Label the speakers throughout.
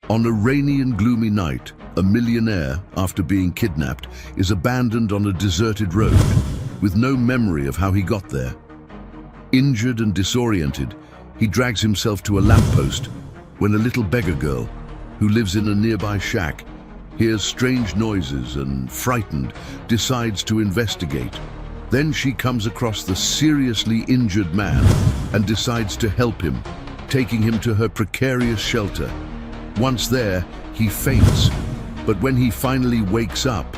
Speaker 1: On a rainy and gloomy night, a millionaire, after being kidnapped, is abandoned on a deserted road, with no memory of how he got there. Injured and disoriented, he drags himself to a lamppost when a little beggar girl, who lives in a nearby shack, hears strange noises and, frightened, decides to investigate. Then she comes across the seriously injured man and decides to help him, taking him to her precarious shelter. Once there, he faints, but when he finally wakes up,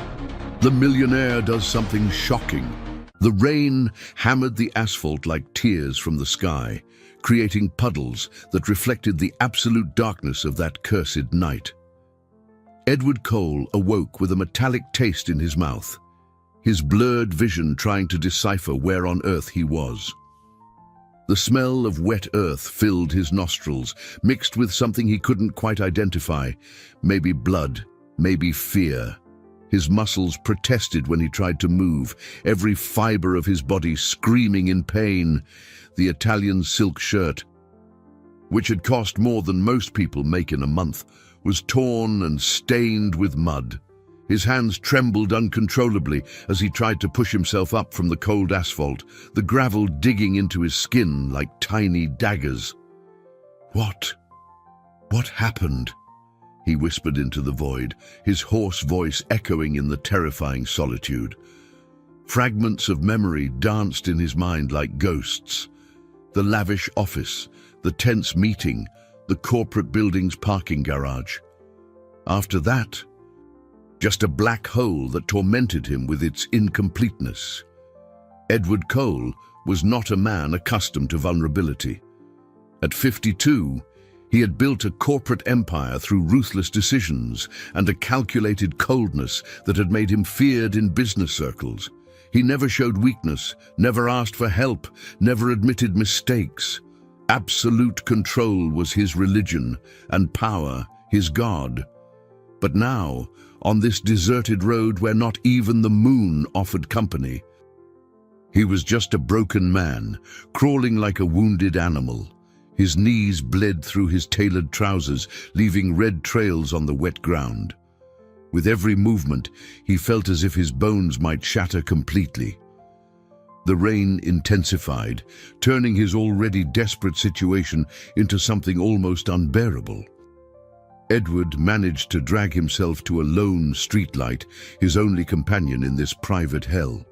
Speaker 1: the millionaire does something shocking. The rain hammered the asphalt like tears from the sky, creating puddles that reflected the absolute darkness of that cursed night. Edward Cole awoke with a metallic taste in his mouth, his blurred vision trying to decipher where on earth he was. The smell of wet earth filled his nostrils, mixed with something he couldn't quite identify. Maybe blood, maybe fear. His muscles protested when he tried to move, every fiber of his body screaming in pain. The Italian silk shirt, which had cost more than most people make in a month, was torn and stained with mud. His hands trembled uncontrollably as he tried to push himself up from the cold asphalt, the gravel digging into his skin like tiny daggers. What happened? He whispered into the void, his hoarse voice echoing in the terrifying solitude. Fragments of memory danced in his mind like ghosts. The lavish office, the tense meeting, the corporate building's parking garage. After that, just a black hole that tormented him with its incompleteness. Edward Cole was not a man accustomed to vulnerability. At 52, he had built a corporate empire through ruthless decisions and a calculated coldness that had made him feared in business circles. He never showed weakness, never asked for help, never admitted mistakes. Absolute control was his religion, and power his god. But now, on this deserted road where not even the moon offered company, he was just a broken man, crawling like a wounded animal. His knees bled through his tailored trousers, leaving red trails on the wet ground. With every movement, he felt as if his bones might shatter completely. The rain intensified, turning his already desperate situation into something almost unbearable. Edward managed to drag himself to a lone streetlight, his only companion in this private hell.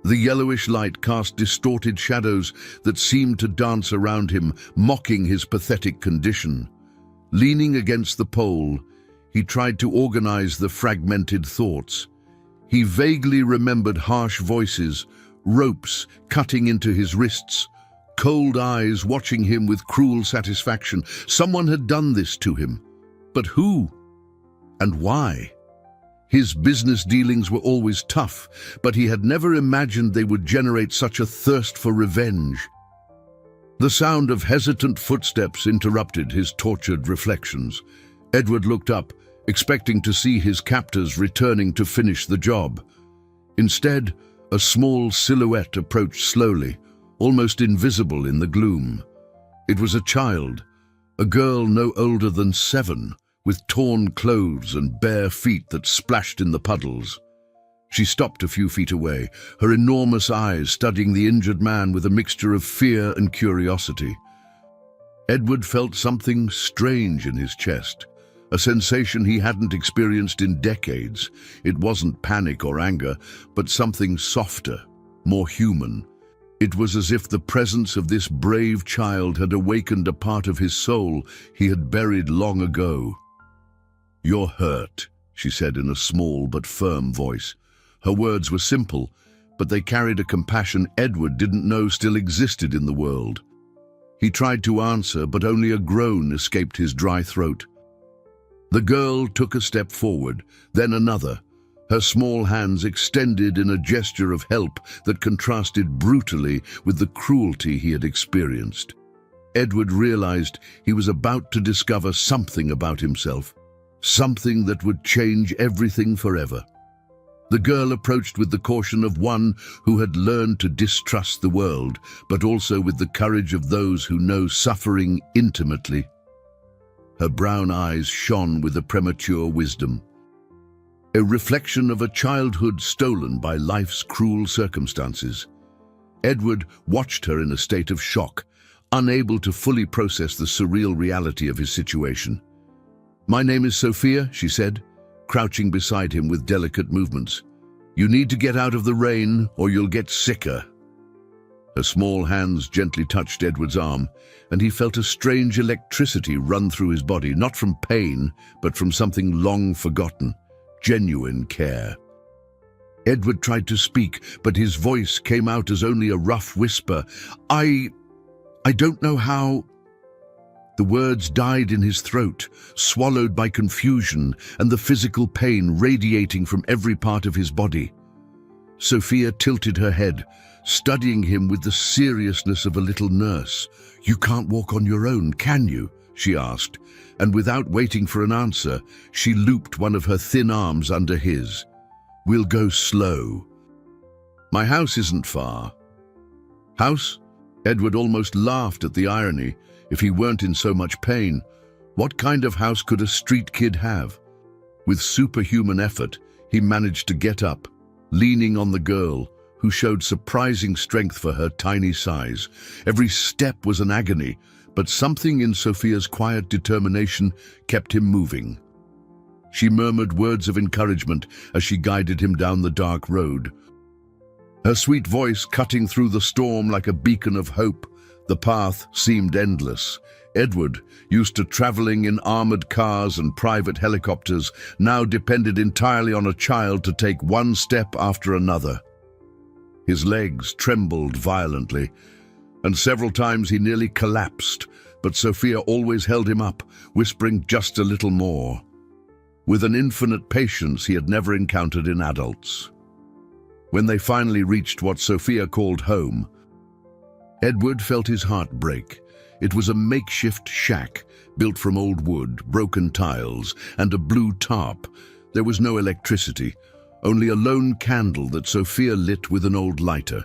Speaker 1: The yellowish light cast distorted shadows that seemed to dance around him, mocking his pathetic condition. Leaning against the pole, he tried to organize the fragmented thoughts. He vaguely remembered harsh voices, ropes cutting into his wrists, cold eyes watching him with cruel satisfaction. Someone had done this to him. But who? And why? His business dealings were always tough, but he had never imagined they would generate such a thirst for revenge. The sound of hesitant footsteps interrupted his tortured reflections. Edward looked up, expecting to see his captors returning to finish the job. Instead, a small silhouette approached slowly, almost invisible in the gloom. It was a child, a girl no older than 7, with torn clothes and bare feet that splashed in the puddles. She stopped a few feet away, her enormous eyes studying the injured man with a mixture of fear and curiosity. Edward felt something strange in his chest, a sensation he hadn't experienced in decades. It wasn't panic or anger, but something softer, more human. It was as if the presence of this brave child had awakened a part of his soul he had buried long ago. "You're hurt," she said in a small but firm voice. Her words were simple, but they carried a compassion Edward didn't know still existed in the world. He tried to answer, but only a groan escaped his dry throat. The girl took a step forward, then another, her small hands extended in a gesture of help that contrasted brutally with the cruelty he had experienced. Edward realized he was about to discover something about himself, something that would change everything forever. The girl approached with the caution of one who had learned to distrust the world, but also with the courage of those who know suffering intimately. Her brown eyes shone with a premature wisdom, a reflection of a childhood stolen by life's cruel circumstances. Edward watched her in a state of shock, unable to fully process the surreal reality of his situation. "My name is Sophia," she said, crouching beside him with delicate movements. "You need to get out of the rain or you'll get sicker." Her small hands gently touched Edward's arm, and he felt a strange electricity run through his body, not from pain, but from something long forgotten, genuine care. Edward tried to speak, but his voice came out as only a rough whisper. I don't know how." The words died in his throat, swallowed by confusion and the physical pain radiating from every part of his body. Sophia tilted her head, studying him with the seriousness of a little nurse. "You can't walk on your own, can you?" she asked, and without waiting for an answer, she looped one of her thin arms under his. "We'll go slow. My house isn't far." "House?" Edward almost laughed at the irony. If he weren't in so much pain, what kind of house could a street kid have? With superhuman effort, he managed to get up, leaning on the girl, who showed surprising strength for her tiny size. Every step was an agony, but something in Sophia's quiet determination kept him moving. She murmured words of encouragement as she guided him down the dark road, her sweet voice cutting through the storm like a beacon of hope. The path seemed endless. Edward, used to traveling in armored cars and private helicopters, now depended entirely on a child to take one step after another. His legs trembled violently, and several times he nearly collapsed, but Sophia always held him up, whispering just a little more, with an infinite patience he had never encountered in adults. When they finally reached what Sophia called home, Edward felt his heart break. It was a makeshift shack, built from old wood, broken tiles, and a blue tarp. There was no electricity, only a lone candle that Sophia lit with an old lighter.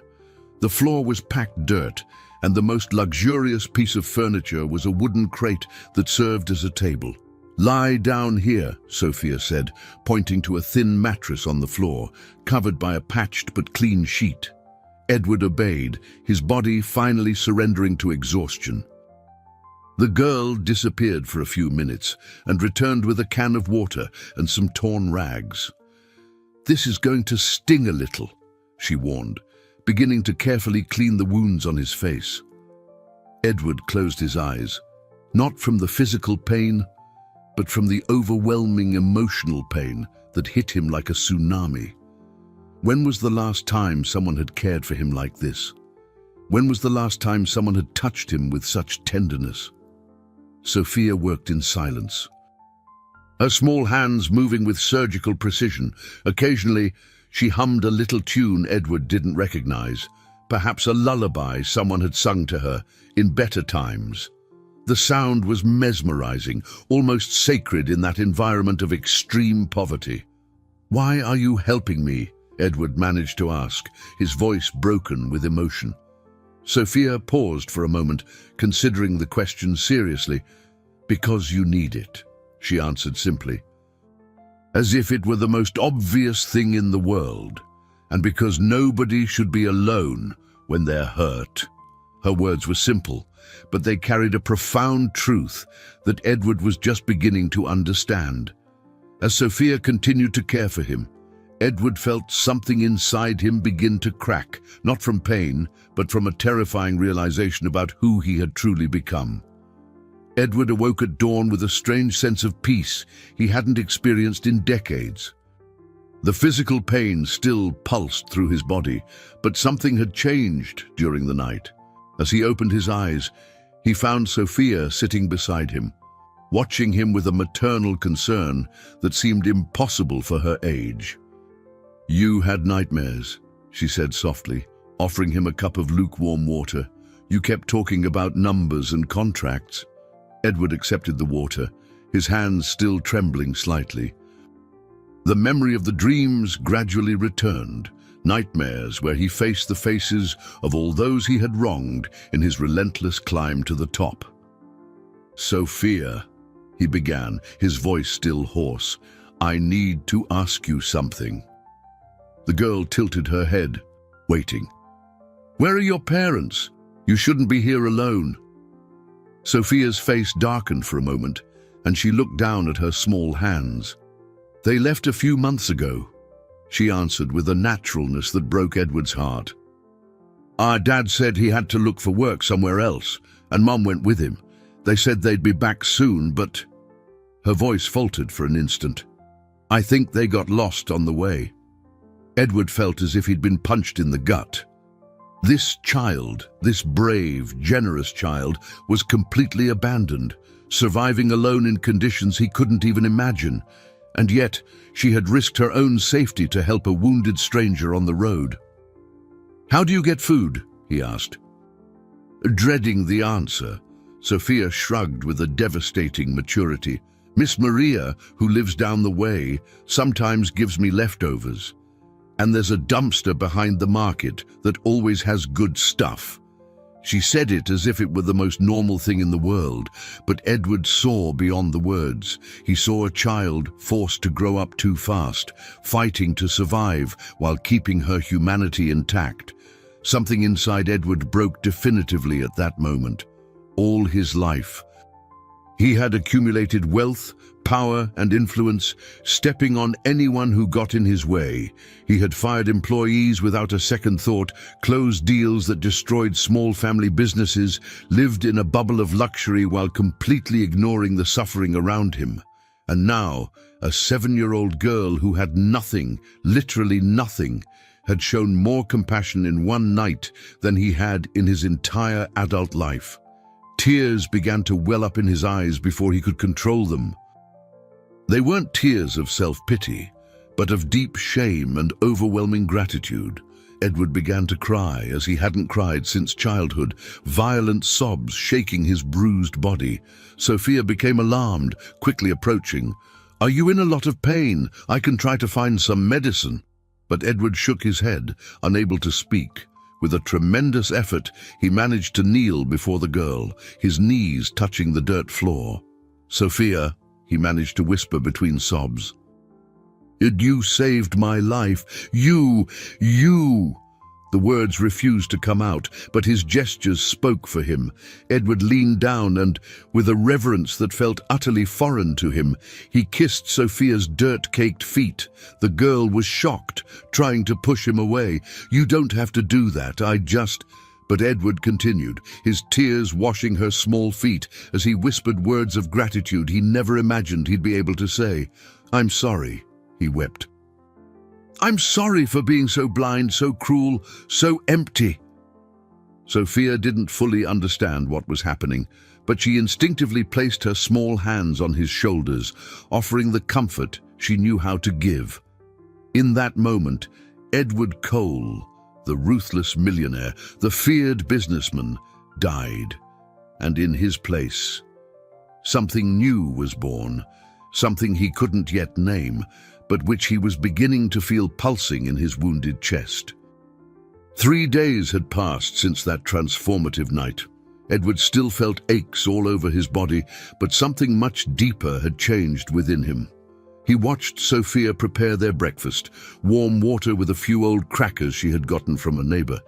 Speaker 1: The floor was packed dirt, and the most luxurious piece of furniture was a wooden crate that served as a table. "Lie down here," Sophia said, pointing to a thin mattress on the floor, covered by a patched but clean sheet. Edward obeyed, his body finally surrendering to exhaustion. The girl disappeared for a few minutes and returned with a can of water and some torn rags. "This is going to sting a little," she warned, beginning to carefully clean the wounds on his face. Edward closed his eyes, not from the physical pain, but from the overwhelming emotional pain that hit him like a tsunami. When was the last time someone had cared for him like this? When was the last time someone had touched him with such tenderness? Sophia worked in silence, her small hands moving with surgical precision. Occasionally, she hummed a little tune Edward didn't recognize, perhaps a lullaby someone had sung to her in better times. The sound was mesmerizing, almost sacred in that environment of extreme poverty. "Why are you helping me?" Edward managed to ask, his voice broken with emotion. Sophia paused for a moment, considering the question seriously. "Because you need it," she answered simply, as if it were the most obvious thing in the world, "and because nobody should be alone when they're hurt." Her words were simple, but they carried a profound truth that Edward was just beginning to understand. As Sophia continued to care for him, Edward felt something inside him begin to crack, not from pain, but from a terrifying realization about who he had truly become. Edward awoke at dawn with a strange sense of peace he hadn't experienced in decades. The physical pain still pulsed through his body, but something had changed during the night. As he opened his eyes, he found Sophia sitting beside him, watching him with a maternal concern that seemed impossible for her age. "You had nightmares," she said softly, offering him a cup of lukewarm water. "You kept talking about numbers and contracts." Edward accepted the water, his hands still trembling slightly. The memory of the dreams gradually returned, nightmares where he faced the faces of all those he had wronged in his relentless climb to the top. "Sophia," he began, his voice still hoarse. "I need to ask you something." The girl tilted her head, waiting. "Where are your parents? You shouldn't be here alone." Sophia's face darkened for a moment, and she looked down at her small hands. "They left a few months ago," she answered with a naturalness that broke Edward's heart. "Our dad said he had to look for work somewhere else, and Mum went with him. They said they'd be back soon, but—" Her voice faltered for an instant. "I think they got lost on the way." Edward felt as if he'd been punched in the gut. This child, this brave, generous child, was completely abandoned, surviving alone in conditions he couldn't even imagine. And yet, she had risked her own safety to help a wounded stranger on the road. "How do you get food?" he asked. Dreading the answer, Sophia shrugged with a devastating maturity. "Miss Maria, who lives down the way, sometimes gives me leftovers. And there's a dumpster behind the market that always has good stuff." She said it as if it were the most normal thing in the world, but Edward saw beyond the words. He saw a child forced to grow up too fast, fighting to survive while keeping her humanity intact. Something inside Edward broke definitively at that moment. All his life, he had accumulated wealth, power and influence, stepping on anyone who got in his way. He had fired employees without a second thought, closed deals that destroyed small family businesses, lived in a bubble of luxury while completely ignoring the suffering around him. And now, a 7-year-old girl who had nothing, literally nothing, had shown more compassion in one night than he had in his entire adult life. Tears began to well up in his eyes before he could control them. They weren't tears of self-pity, but of deep shame and overwhelming gratitude. Edward began to cry as he hadn't cried since childhood, violent sobs shaking his bruised body. Sophia became alarmed, quickly approaching. "Are you in a lot of pain? I can try to find some medicine." But Edward shook his head, unable to speak. With a tremendous effort, he managed to kneel before the girl, his knees touching the dirt floor. "Sophia," he managed to whisper between sobs. "You saved my life. You. The words refused to come out, but his gestures spoke for him. Edward leaned down and, with a reverence that felt utterly foreign to him, he kissed Sophia's dirt-caked feet. The girl was shocked, trying to push him away. "You don't have to do that, I just—" But Edward continued, his tears washing her small feet as he whispered words of gratitude he never imagined he'd be able to say. "I'm sorry," he wept. "I'm sorry for being so blind, so cruel, so empty." Sophia didn't fully understand what was happening, but she instinctively placed her small hands on his shoulders, offering the comfort she knew how to give. In that moment, Edward Cole, the ruthless millionaire, the feared businessman, died. And in his place, something new was born, something he couldn't yet name, but which he was beginning to feel pulsing in his wounded chest. 3 days had passed since that transformative night. Edward still felt aches all over his body, but something much deeper had changed within him. He watched Sophia prepare their breakfast, warm water with a few old crackers she had gotten from a neighbor,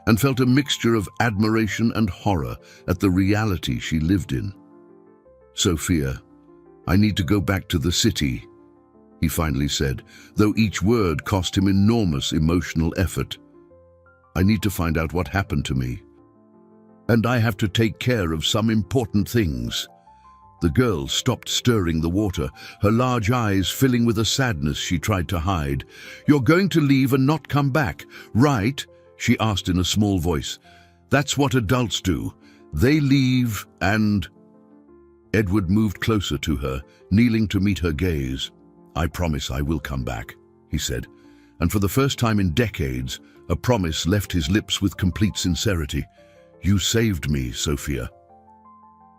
Speaker 1: and felt a mixture of admiration and horror at the reality she lived in. "Sophia, I need to go back to the city," he finally said, though each word cost him enormous emotional effort. "I need to find out what happened to me. And I have to take care of some important things." The girl stopped stirring the water, her large eyes filling with a sadness she tried to hide. "You're going to leave and not come back, right?" she asked in a small voice. "That's what adults do. They leave and—" Edward moved closer to her, kneeling to meet her gaze. "I promise I will come back," he said, and for the first time in decades, a promise left his lips with complete sincerity. "You saved me, Sophia.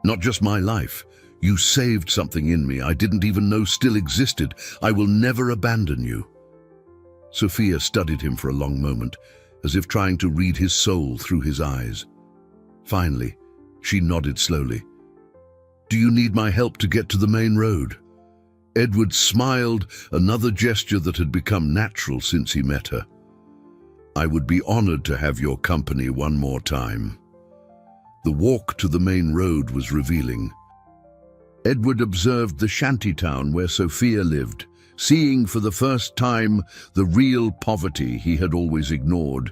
Speaker 1: Not just my life. You saved something in me I didn't even know still existed. I will never abandon you." Sophia studied him for a long moment, as if trying to read his soul through his eyes. Finally, she nodded slowly. Do you need my help to get to the main road? Edward smiled, another gesture that had become natural since he met her. I would be honored to have your company one more time. The walk to the main road was revealing. Edward observed the shantytown where Sophia lived, seeing for the first time the real poverty he had always ignored.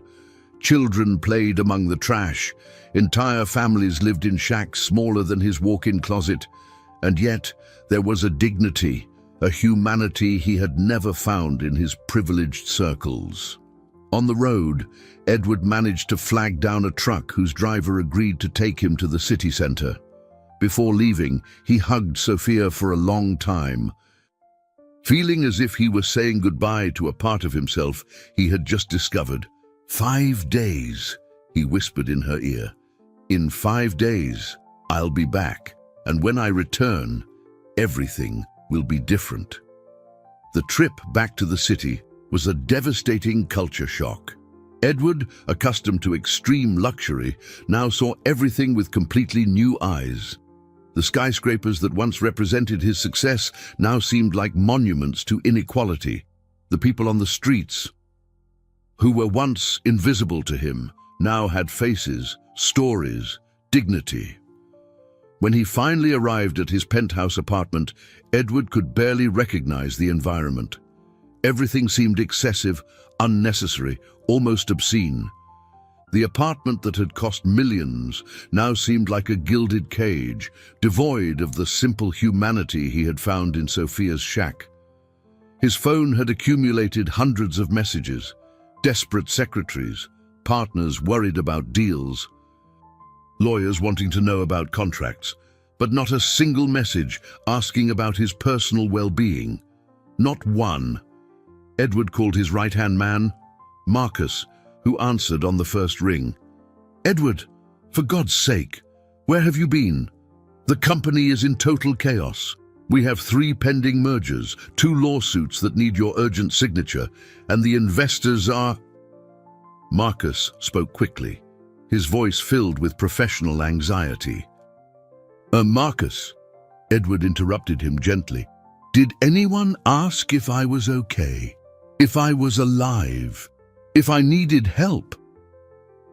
Speaker 1: Children played among the trash, entire families lived in shacks smaller than his walk-in closet, and yet there was a dignity, a humanity he had never found in his privileged circles. On the road, Edward managed to flag down a truck whose driver agreed to take him to the city centre. Before leaving, he hugged Sophia for a long time, feeling as if he was saying goodbye to a part of himself he had just discovered. 5 days, he whispered in her ear. In 5 days, I'll be back, and when I return, everything will be different. The trip back to the city was a devastating culture shock. Edward, accustomed to extreme luxury, now saw everything with completely new eyes. The skyscrapers that once represented his success now seemed like monuments to inequality. The people on the streets, who were once invisible to him, now had faces, stories, dignity. When he finally arrived at his penthouse apartment, Edward could barely recognize the environment. Everything seemed excessive, unnecessary, almost obscene. The apartment that had cost millions now seemed like a gilded cage, devoid of the simple humanity he had found in Sophia's shack. His phone had accumulated hundreds of messages, desperate secretaries, partners worried about deals, lawyers wanting to know about contracts, but not a single message asking about his personal well-being. Not one. Edward called his right-hand man, Marcus, who answered on the first ring. Edward, for God's sake, where have you been? The company is in total chaos. We have 3 pending mergers, 2 lawsuits that need your urgent signature, and the investors are... Marcus spoke quickly, his voice filled with professional anxiety. Marcus, Edward interrupted him gently. Did anyone ask if I was okay? If I was alive? If I needed help?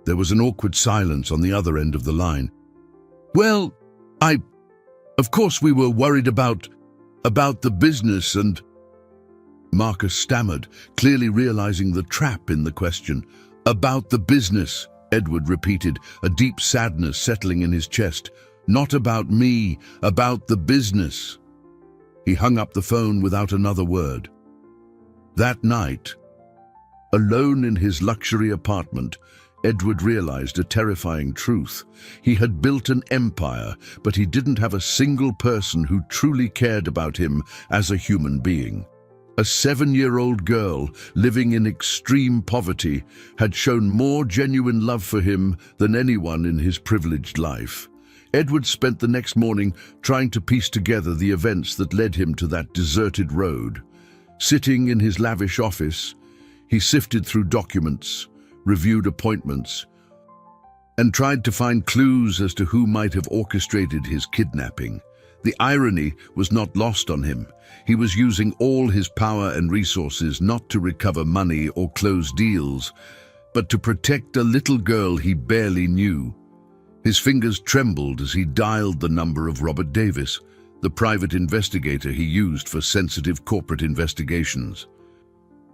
Speaker 1: There was an awkward silence on the other end of the line. Well, of course we were worried about the business and... Marcus stammered, clearly realizing the trap in the question. About the business, Edward repeated, a deep sadness settling in his chest. Not about me, about the business. He hung up the phone without another word. That night, alone in his luxury apartment, Edward realized a terrifying truth. He had built an empire, but he didn't have a single person who truly cared about him as a human being. A 7-year-old girl living in extreme poverty had shown more genuine love for him than anyone in his privileged life. Edward spent the next morning trying to piece together the events that led him to that deserted road. Sitting in his lavish office, he sifted through documents, reviewed appointments, and tried to find clues as to who might have orchestrated his kidnapping. The irony was not lost on him. He was using all his power and resources not to recover money or close deals, but to protect a little girl he barely knew. His fingers trembled as he dialed the number of Robert Davis, the private investigator he used for sensitive corporate investigations.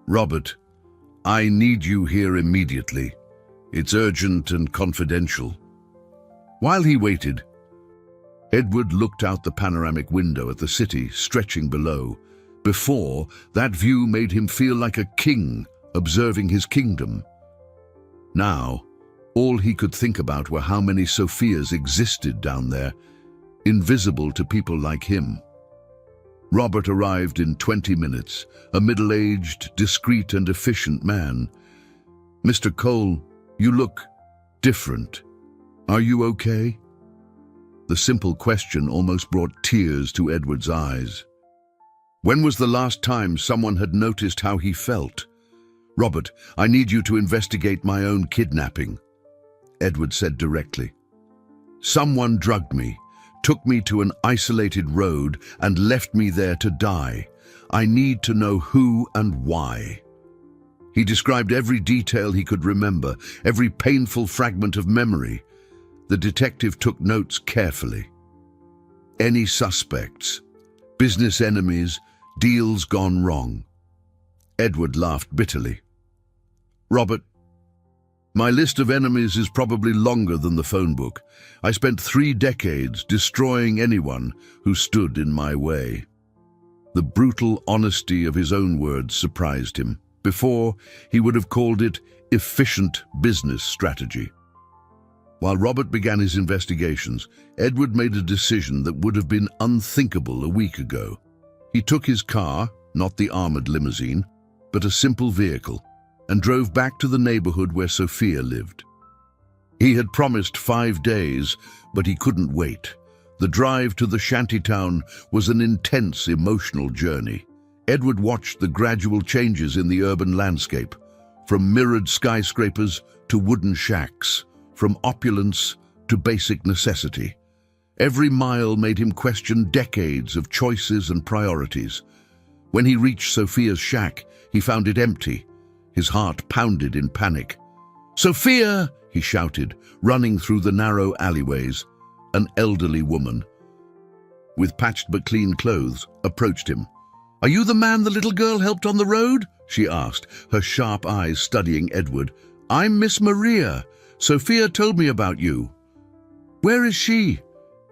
Speaker 1: Robert, I need you here immediately. It's urgent and confidential. While he waited, Edward looked out the panoramic window at the city stretching below. Before, that view made him feel like a king observing his kingdom. Now, all he could think about were how many Sophias existed down there, invisible to people like him. Robert arrived in 20 minutes, a middle-aged, discreet and efficient man. Mr. Cole, you look different. Are you okay? The simple question almost brought tears to Edward's eyes. When was the last time someone had noticed how he felt? Robert, I need you to investigate my own kidnapping, Edward said directly. Someone drugged me, took me to an isolated road and left me there to die. I need to know who and why." He described every detail he could remember, every painful fragment of memory. The detective took notes carefully. Any suspects? Business enemies? Deals gone wrong? Edward laughed bitterly. "Robert, my list of enemies is probably longer than the phone book. I spent 3 decades destroying anyone who stood in my way." The brutal honesty of his own words surprised him. Before, he would have called it efficient business strategy. While Robert began his investigations, Edward made a decision that would have been unthinkable a week ago. He took his car, not the armored limousine, but a simple vehicle, and drove back to the neighborhood where Sophia lived. He had promised 5 days, but he couldn't wait. The drive to the shantytown was an intense emotional journey. Edward watched the gradual changes in the urban landscape, from mirrored skyscrapers to wooden shacks, from opulence to basic necessity. Every mile made him question decades of choices and priorities. When he reached Sophia's shack, he found it empty. His heart pounded in panic. "Sophia!" he shouted, running through the narrow alleyways. An elderly woman, with patched but clean clothes, approached him. "Are you the man the little girl helped on the road?" she asked, her sharp eyes studying Edward. "I'm Miss Maria. Sophia told me about you." "Where is she?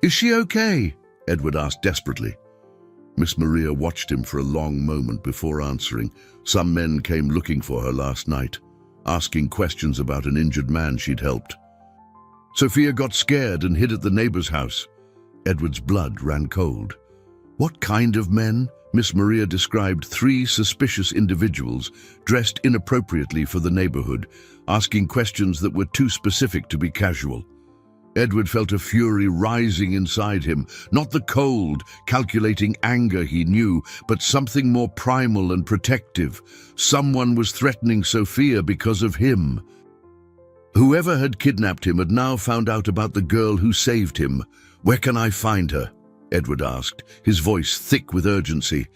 Speaker 1: Is she okay?" Edward asked desperately. Miss Maria watched him for a long moment before answering. "Some men came looking for her last night, asking questions about an injured man she'd helped. Sophia got scared and hid at the neighbor's house." Edward's blood ran cold. "What kind of men?" Miss Maria described 3 suspicious individuals dressed inappropriately for the neighborhood, asking questions that were too specific to be casual. Edward felt a fury rising inside him, not the cold, calculating anger he knew, but something more primal and protective. Someone was threatening Sophia because of him. Whoever had kidnapped him had now found out about the girl who saved him. "Where can I find her?" Edward asked, his voice thick with urgency.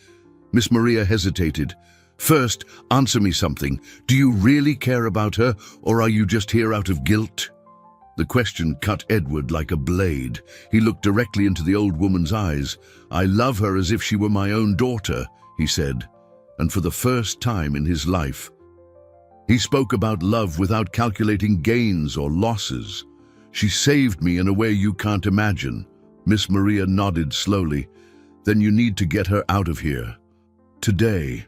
Speaker 1: Miss Maria hesitated. "First, answer me something. Do you really care about her, or are you just here out of guilt?" The question cut Edward like a blade. He looked directly into the old woman's eyes. "I love her as if she were my own daughter," he said, and for the first time in his life, he spoke about love without calculating gains or losses. "She saved me in a way you can't imagine." Miss Maria nodded slowly. "Then you need to get her out of here. Today."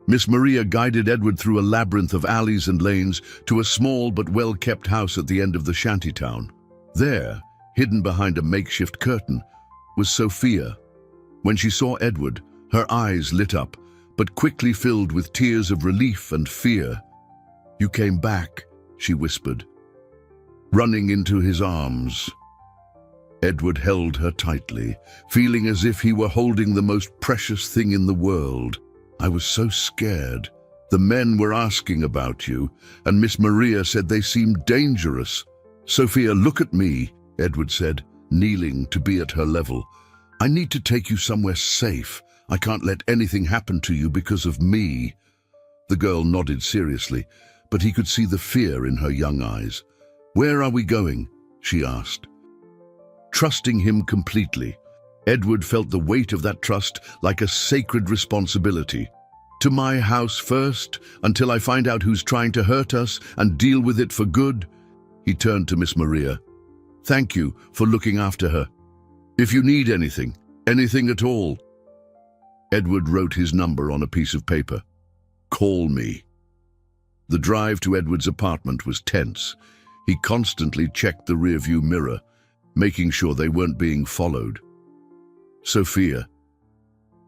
Speaker 1: Miss Maria guided Edward through a labyrinth of alleys and lanes to a small but well-kept house at the end of the shantytown. There, hidden behind a makeshift curtain, was Sophia. When she saw Edward, her eyes lit up, but quickly filled with tears of relief and fear. "You came back," she whispered, running into his arms. Edward held her tightly, feeling as if he were holding the most precious thing in the world. "I was so scared. The men were asking about you, and Miss Maria said they seemed dangerous." "Sophia, look at me," Edward said, kneeling to be at her level. "I need to take you somewhere safe. I can't let anything happen to you because of me." The girl nodded seriously, but he could see the fear in her young eyes. "Where are we going?" she asked. Trusting him completely, Edward felt the weight of that trust like a sacred responsibility. "To my house first, until I find out who's trying to hurt us and deal with it for good." He turned to Miss Maria. "Thank you for looking after her. If you need anything at all." Edward wrote his number on a piece of paper. "Call me." The drive to Edward's apartment was tense. He constantly checked the rearview mirror, making sure they weren't being followed. Sophia,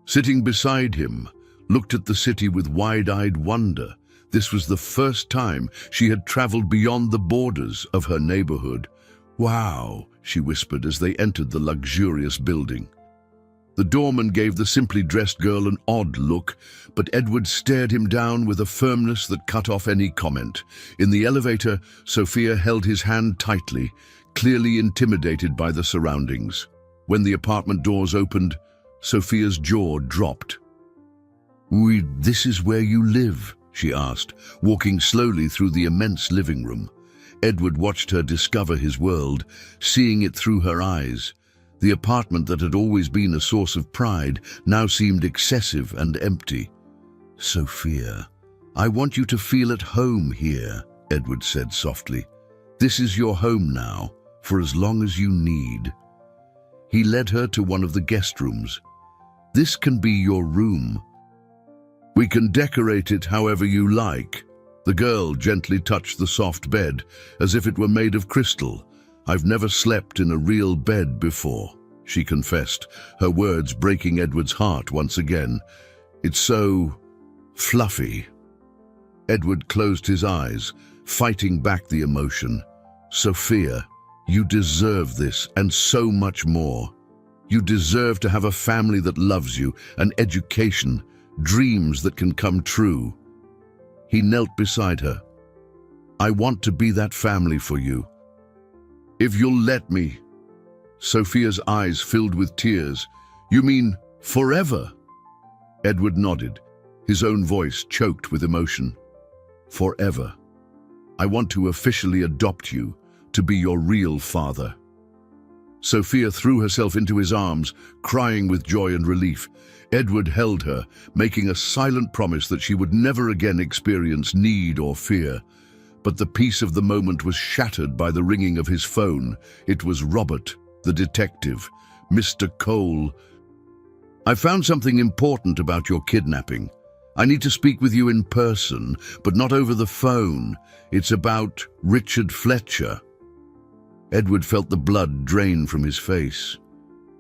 Speaker 1: sitting beside him, looked at the city with wide-eyed wonder. This was the first time she had traveled beyond the borders of her neighborhood. "Wow," she whispered as they entered the luxurious building. The doorman gave the simply dressed girl an odd look, but Edward stared him down with a firmness that cut off any comment. In the elevator, Sophia held his hand tightly, clearly intimidated by the surroundings. When the apartment doors opened, Sophia's jaw dropped. This is where you live?" she asked, walking slowly through the immense living room. Edward watched her discover his world, seeing it through her eyes. The apartment that had always been a source of pride now seemed excessive and empty. "Sophia, I want you to feel at home here," Edward said softly. "This is your home now, for as long as you need." He led her to one of the guest rooms. "This can be your room. We can decorate it however you like." The girl gently touched the soft bed, as if it were made of crystal. "I've never slept in a real bed before," she confessed, her words breaking Edward's heart once again. "It's so fluffy." Edward closed his eyes, fighting back the emotion. "Sophia, you deserve this and so much more. You deserve to have a family that loves you, an education, dreams that can come true." He knelt beside her. "I want to be that family for you. If you'll let me." Sophia's eyes filled with tears. "You mean forever?" Edward nodded, his own voice choked with emotion. "Forever. I want to officially adopt you, to be your real father." Sophia threw herself into his arms, crying with joy and relief. Edward held her, making a silent promise that she would never again experience need or fear. But the peace of the moment was shattered by the ringing of his phone. It was Robert, the detective. "Mr. Cole, I found something important about your kidnapping. I need to speak with you in person, but not over the phone. It's about Richard Fletcher." Edward felt the blood drain from his face.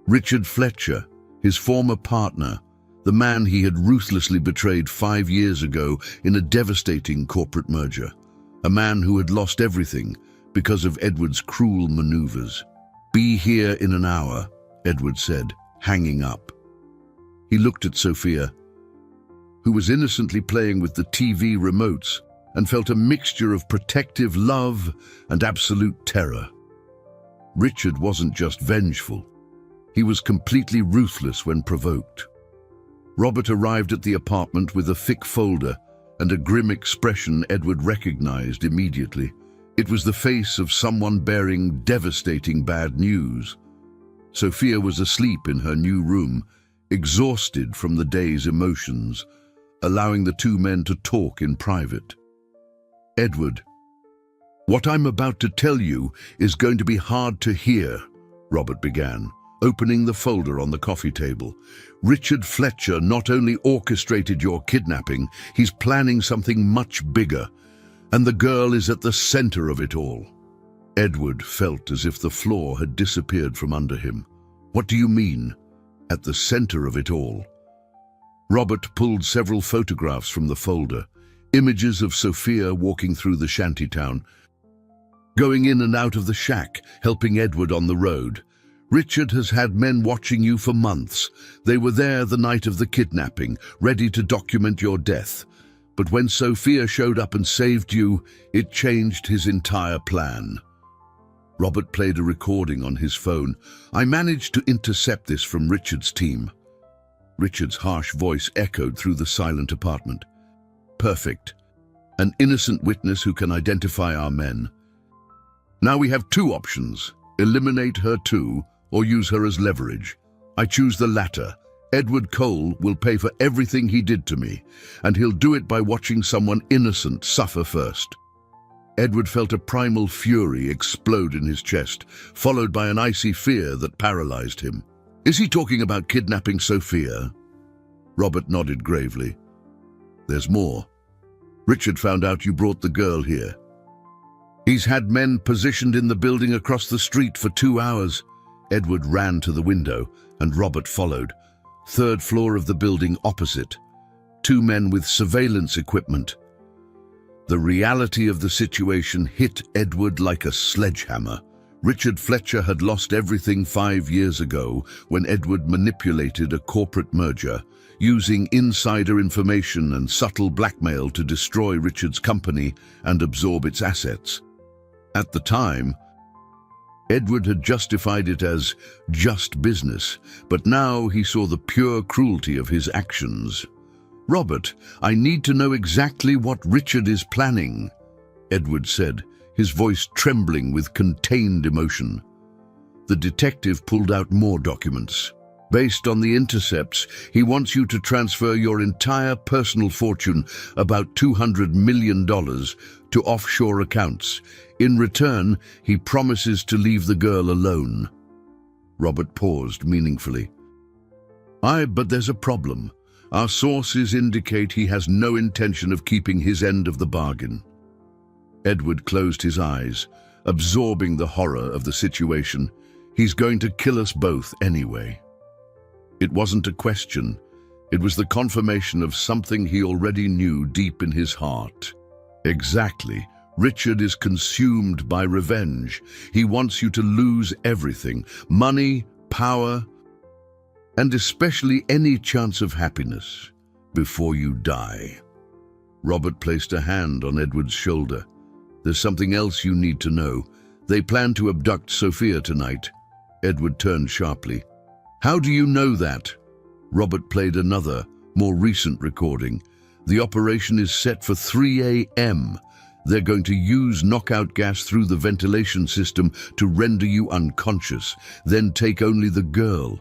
Speaker 1: Richard Fletcher, his former partner, the man he had ruthlessly betrayed 5 years ago in a devastating corporate merger. A man who had lost everything because of Edward's cruel maneuvers. "Be here in an hour," Edward said, hanging up. He looked at Sophia, who was innocently playing with the TV remotes, and felt a mixture of protective love and absolute terror. Richard wasn't just vengeful. He was completely ruthless when provoked. Robert arrived at the apartment with a thick folder and a grim expression Edward recognized immediately. It was the face of someone bearing devastating bad news. Sophia was asleep in her new room, exhausted from the day's emotions, allowing the two men to talk in private. "Edward, what I'm about to tell you is going to be hard to hear," Robert began, opening the folder on the coffee table. "Richard Fletcher not only orchestrated your kidnapping, he's planning something much bigger, and the girl is at the center of it all." Edward felt as if the floor had disappeared from under him. "What do you mean, at the center of it all?" Robert pulled several photographs from the folder, images of Sophia walking through the shantytown, going in and out of the shack, helping Edward on the road. "Richard has had men watching you for months. They were there the night of the kidnapping, ready to document your death. But when Sophia showed up and saved you, it changed his entire plan." Robert played a recording on his phone. "I managed to intercept this from Richard's team." Richard's harsh voice echoed through the silent apartment. "Perfect. An innocent witness who can identify our men. Now we have two options. Eliminate her too, or use her as leverage. I choose the latter. Edward Cole will pay for everything he did to me, and he'll do it by watching someone innocent suffer first." Edward felt a primal fury explode in his chest, followed by an icy fear that paralyzed him. "Is he talking about kidnapping Sophia?" Robert nodded gravely. "There's more. Richard found out you brought the girl here. He's had men positioned in the building across the street for 2 hours. Edward ran to the window, and Robert followed. 3rd floor of the building opposite. 2 men with surveillance equipment. The reality of the situation hit Edward like a sledgehammer. Richard Fletcher had lost everything 5 years ago when Edward manipulated a corporate merger, using insider information and subtle blackmail to destroy Richard's company and absorb its assets. At the time, Edward had justified it as just business, but now he saw the pure cruelty of his actions. "Robert, I need to know exactly what Richard is planning," Edward said, his voice trembling with contained emotion. The detective pulled out more documents. "Based on the intercepts, he wants you to transfer your entire personal fortune, about $200 million, to offshore accounts. In return, he promises to leave the girl alone." Robert paused meaningfully. But there's a problem. Our sources indicate he has no intention of keeping his end of the bargain." Edward closed his eyes, absorbing the horror of the situation. "He's going to kill us both anyway." It wasn't a question. It was the confirmation of something he already knew deep in his heart. Exactly. Richard is consumed by revenge. He wants you to lose everything: money, power, and especially any chance of happiness before you die. Robert placed a hand on Edward's shoulder. "There's something else you need to know. They plan to abduct Sophia tonight." Edward turned sharply. "How do you know that?" Robert played another, more recent recording. "The operation is set for 3 a.m. They're going to use knockout gas through the ventilation system to render you unconscious, then take only the girl.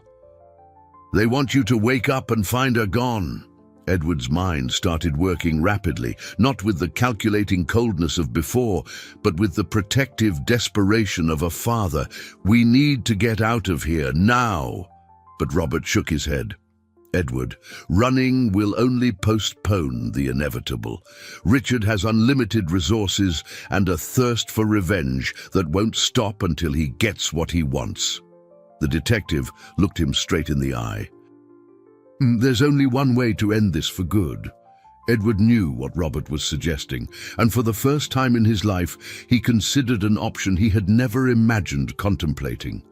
Speaker 1: They want you to wake up and find her gone." Edward's mind started working rapidly, not with the calculating coldness of before, but with the protective desperation of a father. "We need to get out of here, now." But Robert shook his head. "Edward, running will only postpone the inevitable. Richard has unlimited resources and a thirst for revenge that won't stop until he gets what he wants." The detective looked him straight in the eye. "There's only one way to end this for good." Edward knew what Robert was suggesting, and for the first time in his life, he considered an option he had never imagined contemplating.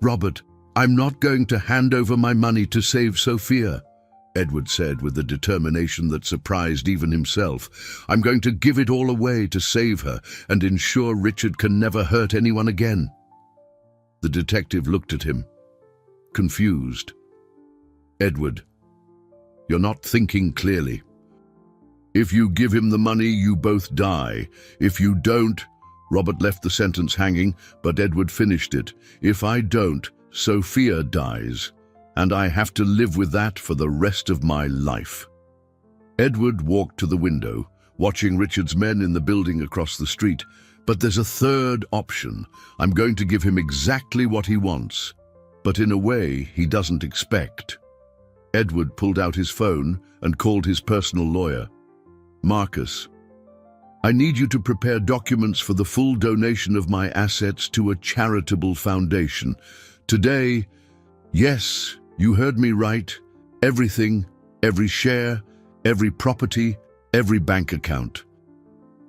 Speaker 1: "Robert, I'm not going to hand over my money to save Sophia," Edward said with a determination that surprised even himself. "I'm going to give it all away to save her and ensure Richard can never hurt anyone again." The detective looked at him, confused. "Edward, you're not thinking clearly. If you give him the money, you both die. If you don't—" Robert left the sentence hanging, but Edward finished it. "If I don't, Sophia dies, and I have to live with that for the rest of my life." Edward walked to the window, watching Richard's men in the building across the street. "But there's a third option. I'm going to give him exactly what he wants, but in a way he doesn't expect." Edward pulled out his phone and called his personal lawyer. "Marcus, I need you to prepare documents for the full donation of my assets to a charitable foundation. Today, yes, you heard me right, everything, every share, every property, every bank account."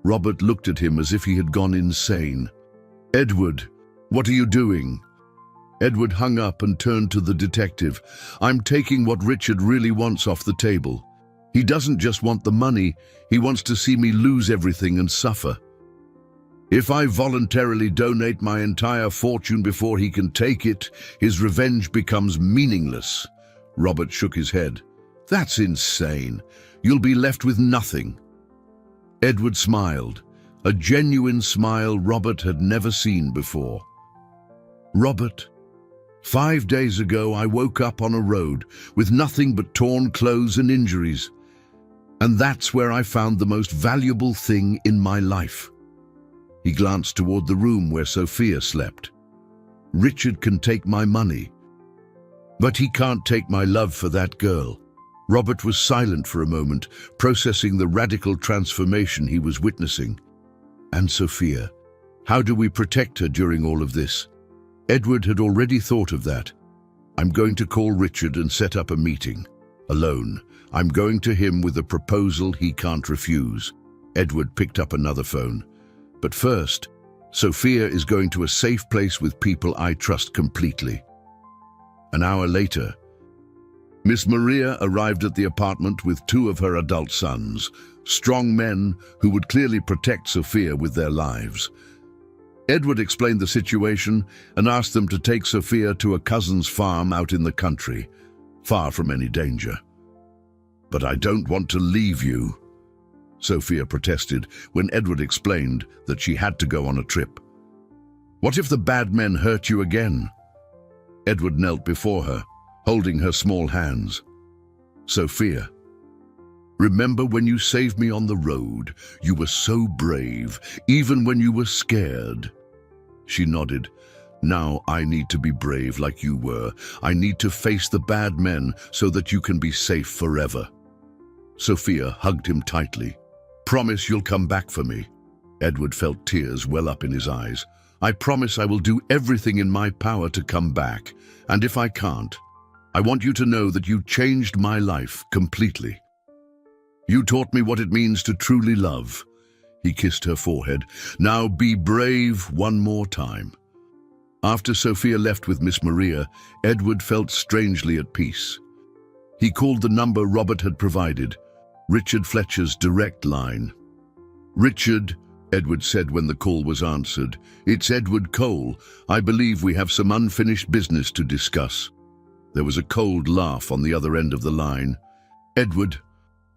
Speaker 1: Robert looked at him as if he had gone insane. "Edward, what are you doing?" Edward hung up and turned to the detective. "I'm taking what Richard really wants off the table. He doesn't just want the money, he wants to see me lose everything and suffer. If I voluntarily donate my entire fortune before he can take it, his revenge becomes meaningless." Robert shook his head. "That's insane. You'll be left with nothing." Edward smiled, a genuine smile Robert had never seen before. "Robert, 5 days ago I woke up on a road with nothing but torn clothes and injuries. And that's where I found the most valuable thing in my life." He glanced toward the room where Sophia slept. "Richard can take my money, but he can't take my love for that girl." Robert was silent for a moment, processing the radical transformation he was witnessing. "And Sophia, how do we protect her during all of this?" Edward had already thought of that. "I'm going to call Richard and set up a meeting. Alone. I'm going to him with a proposal he can't refuse." Edward picked up another phone. "But first, Sophia is going to a safe place with people I trust completely." An hour later, Miss Maria arrived at the apartment with 2 of her adult sons, strong men who would clearly protect Sophia with their lives. Edward explained the situation and asked them to take Sophia to a cousin's farm out in the country, far from any danger. "But I don't want to leave you," Sophia protested when Edward explained that she had to go on a trip. "What if the bad men hurt you again?" Edward knelt before her, holding her small hands. "Sophia, remember when you saved me on the road? You were so brave, even when you were scared." She nodded. "Now I need to be brave like you were. I need to face the bad men so that you can be safe forever." Sophia hugged him tightly. "Promise you'll come back for me." Edward felt tears well up in his eyes. "I promise I will do everything in my power to come back. And if I can't, I want you to know that you changed my life completely. You taught me what it means to truly love." He kissed her forehead. "Now be brave one more time." After Sophia left with Miss Maria, Edward felt strangely at peace. He called the number Robert had provided, Richard Fletcher's direct line. "Richard," Edward said when the call was answered, "it's Edward Cole. I believe we have some unfinished business to discuss." There was a cold laugh on the other end of the line. "Edward,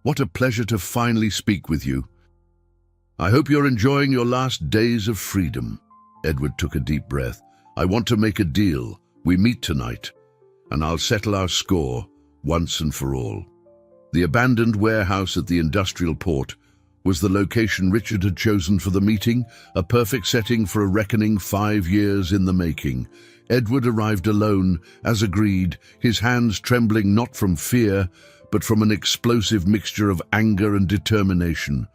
Speaker 1: what a pleasure to finally speak with you. I hope you're enjoying your last days of freedom." Edward took a deep breath. "I want to make a deal. We meet tonight, and I'll settle our score once and for all." The abandoned warehouse at the industrial port was the location Richard had chosen for the meeting, a perfect setting for a reckoning 5 years in the making. Edward arrived alone, as agreed, his hands trembling not from fear, but from an explosive mixture of anger and determination.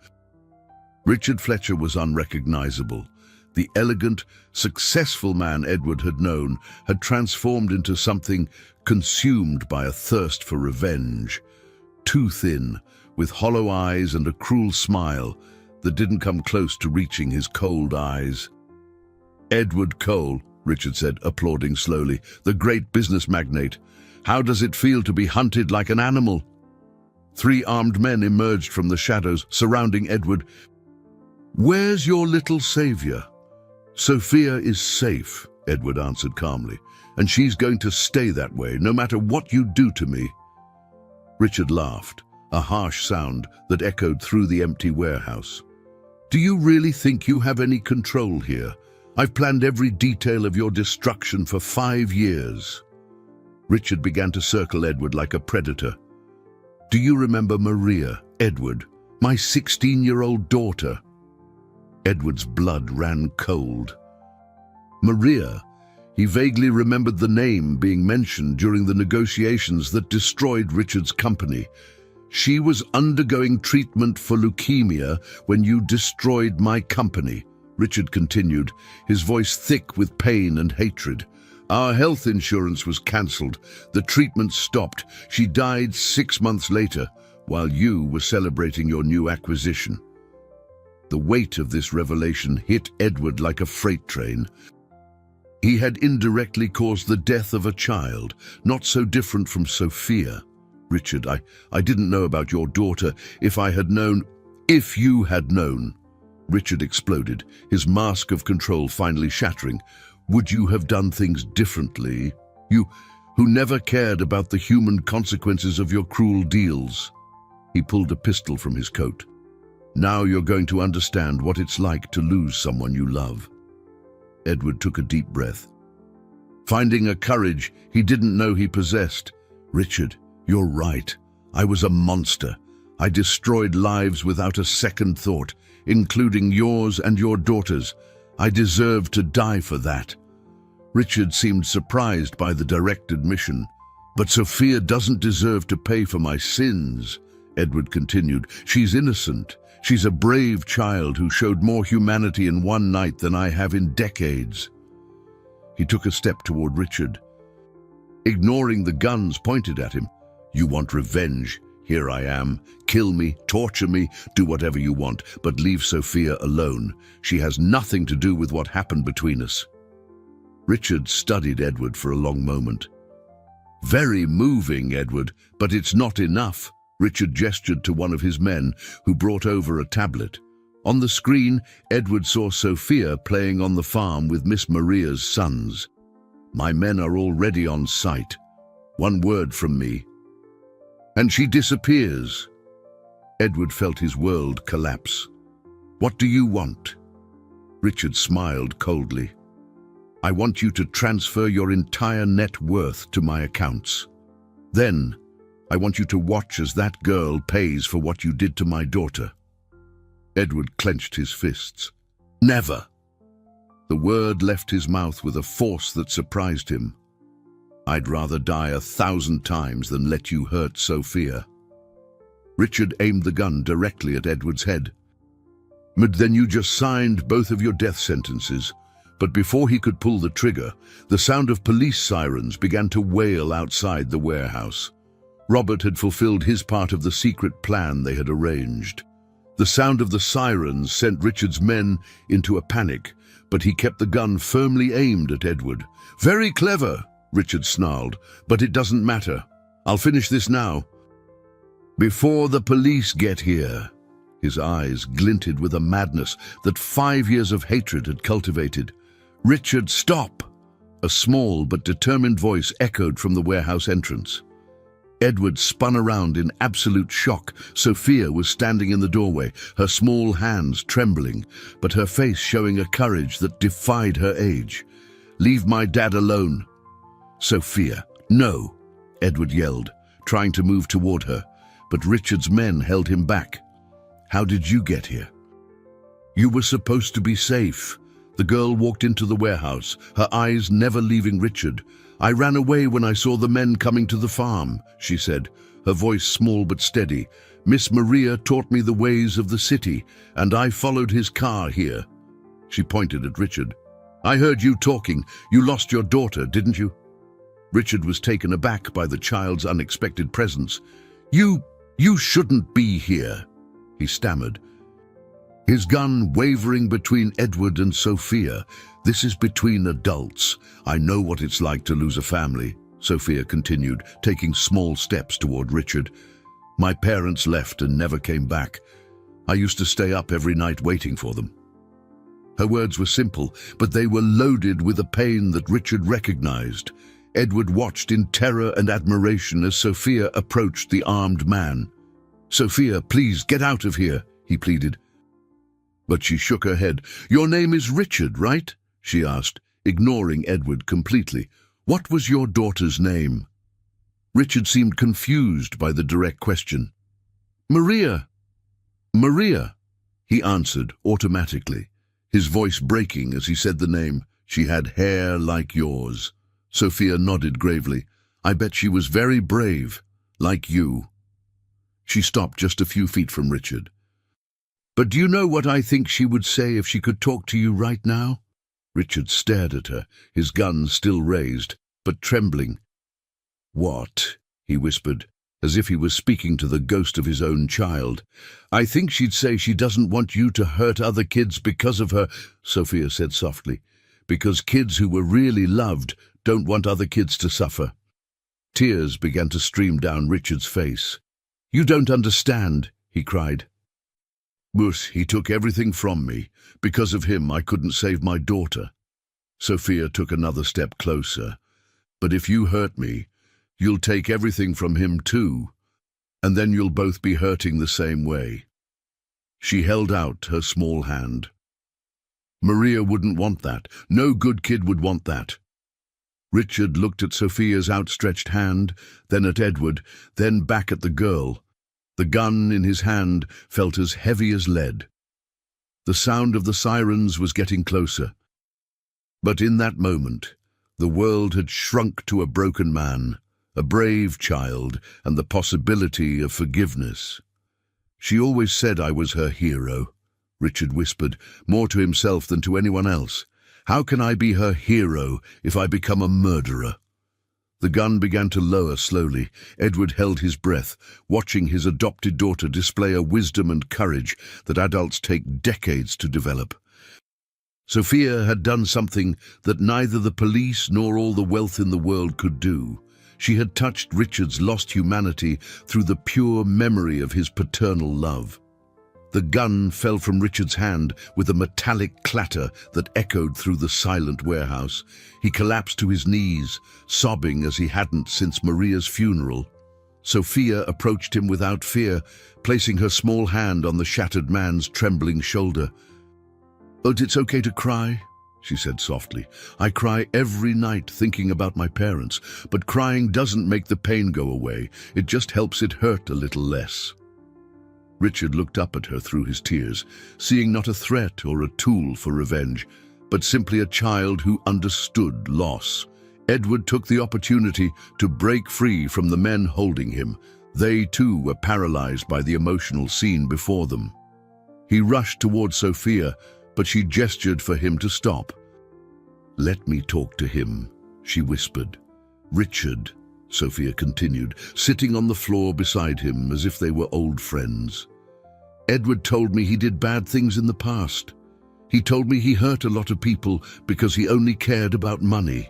Speaker 1: Richard Fletcher was unrecognizable. The elegant, successful man Edward had known had transformed into something consumed by a thirst for revenge. Too thin, with hollow eyes and a cruel smile that didn't come close to reaching his cold eyes. "Edward Cole," Richard said, applauding slowly, "the great business magnate. How does it feel to be hunted like an animal?" 3 armed men emerged from the shadows surrounding Edward. "Where's your little savior?" "Sophia is safe," Edward answered calmly, "and she's going to stay that way, no matter what you do to me." Richard laughed, a harsh sound that echoed through the empty warehouse. "Do you really think you have any control here? I've planned every detail of your destruction for 5 years." Richard began to circle Edward like a predator. "Do you remember Maria, Edward, my 16-year-old daughter?" Edward's blood ran cold. Maria. He vaguely remembered the name being mentioned during the negotiations that destroyed Richard's company. "She was undergoing treatment for leukemia when you destroyed my company," Richard continued, his voice thick with pain and hatred. "Our health insurance was cancelled. The treatment stopped. She died 6 months later, while you were celebrating your new acquisition." The weight of this revelation hit Edward like a freight train. He had indirectly caused the death of a child, not so different from Sophia. "Richard, I didn't know about your daughter. If you had known," Richard exploded, his mask of control finally shattering, "would you have done things differently? You, who never cared about the human consequences of your cruel deals." He pulled a pistol from his coat. "Now you're going to understand what it's like to lose someone you love." Edward took a deep breath, finding a courage he didn't know he possessed. "Richard, you're right. I was a monster. I destroyed lives without a second thought, including yours and your daughter's. I deserve to die for that." Richard seemed surprised by the direct admission. "But Sophia doesn't deserve to pay for my sins," Edward continued. "She's innocent. She's a brave child who showed more humanity in one night than I have in decades." He took a step toward Richard, ignoring the guns pointed at him. "You want revenge? Here I am. Kill me, torture me, do whatever you want, but leave Sophia alone. She has nothing to do with what happened between us." Richard studied Edward for a long moment. "Very moving, Edward, but it's not enough." Richard gestured to one of his men, who brought over a tablet. On the screen, Edward saw Sophia playing on the farm with Miss Maria's sons. "My men are already on site. One word from me." And she disappears. Edward felt his world collapse. "What do you want?" Richard smiled coldly. "I want you to transfer your entire net worth to my accounts. Then, I want you to watch as that girl pays for what you did to my daughter." Edward clenched his fists. "Never!" The word left his mouth with a force that surprised him. "I'd rather die 1,000 times than let you hurt Sophia." Richard aimed the gun directly at Edward's head. "But then you just signed both of your death sentences." But before he could pull the trigger, the sound of police sirens began to wail outside the warehouse. Robert had fulfilled his part of the secret plan they had arranged. The sound of the sirens sent Richard's men into a panic, but he kept the gun firmly aimed at Edward. "Very clever," Richard snarled, "but it doesn't matter. I'll finish this now." "Before the police get here." His eyes glinted with a madness that 5 years of hatred had cultivated. "Richard, stop!" A small but determined voice echoed from the warehouse entrance. Edward spun around in absolute shock. Sophia was standing in the doorway, her small hands trembling, but her face showing a courage that defied her age. "Leave my dad alone." "Sophia, no!" Edward yelled, trying to move toward her, but Richard's men held him back. "How did you get here?" "You were supposed to be safe." The girl walked into the warehouse, her eyes never leaving Richard. "I ran away when I saw the men coming to the farm," she said, her voice small but steady. "Miss Maria taught me the ways of the city, and I followed his car here." She pointed at Richard. "I heard you talking. You lost your daughter, didn't you?" Richard was taken aback by the child's unexpected presence. You shouldn't be here," he stammered, his gun wavering between Edward and Sophia. "This is between adults. I know what it's like to lose a family," Sophia continued, taking small steps toward Richard. "My parents left and never came back. I used to stay up every night waiting for them." Her words were simple, but they were loaded with a pain that Richard recognized. Edward watched in terror and admiration as Sophia approached the armed man. "Sophia, please get out of here," he pleaded. But she shook her head. "Your name is Richard, right?" she asked, ignoring Edward completely. "What was your daughter's name?" Richard seemed confused by the direct question. "Maria." "Maria," he answered automatically, his voice breaking as he said the name. "She had hair like yours." Sophia nodded gravely. "I bet she was very brave, like you." She stopped just a few feet from Richard. "But do you know what I think she would say if she could talk to you right now?" Richard stared at her, his gun still raised, but trembling. "What?" he whispered, as if he was speaking to the ghost of his own child. "I think she'd say she doesn't want you to hurt other kids because of her," Sophia said softly, "because kids who were really loved don't want other kids to suffer." Tears began to stream down Richard's face. "You don't understand," he cried. "But he took everything from me. Because of him, I couldn't save my daughter." Sophia took another step closer. "But if you hurt me, you'll take everything from him too, and then you'll both be hurting the same way." She held out her small hand. "Maria wouldn't want that. No good kid would want that." Richard looked at Sophia's outstretched hand, then at Edward, then back at the girl. The gun in his hand felt as heavy as lead. The sound of the sirens was getting closer. But in that moment, the world had shrunk to a broken man, a brave child, and the possibility of forgiveness. "She always said I was her hero," Richard whispered, more to himself than to anyone else. "How can I be her hero if I become a murderer?" The gun began to lower slowly. Edward held his breath, watching his adopted daughter display a wisdom and courage that adults take decades to develop. Sophia had done something that neither the police nor all the wealth in the world could do. She had touched Richard's lost humanity through the pure memory of his paternal love. The gun fell from Richard's hand with a metallic clatter that echoed through the silent warehouse. He collapsed to his knees, sobbing as he hadn't since Maria's funeral. Sophia approached him without fear, placing her small hand on the shattered man's trembling shoulder. "Oh, it's okay to cry," she said softly. "I cry every night thinking about my parents, but crying doesn't make the pain go away. It just helps it hurt a little less." Richard looked up at her through his tears, seeing not a threat or a tool for revenge, but simply a child who understood loss. Edward took the opportunity to break free from the men holding him. They too were paralyzed by the emotional scene before them. He rushed toward Sophia, but she gestured for him to stop. "Let me talk to him," she whispered. "Richard," Sophia continued, sitting on the floor beside him as if they were old friends. "Edward told me he did bad things in the past. He told me he hurt a lot of people because he only cared about money."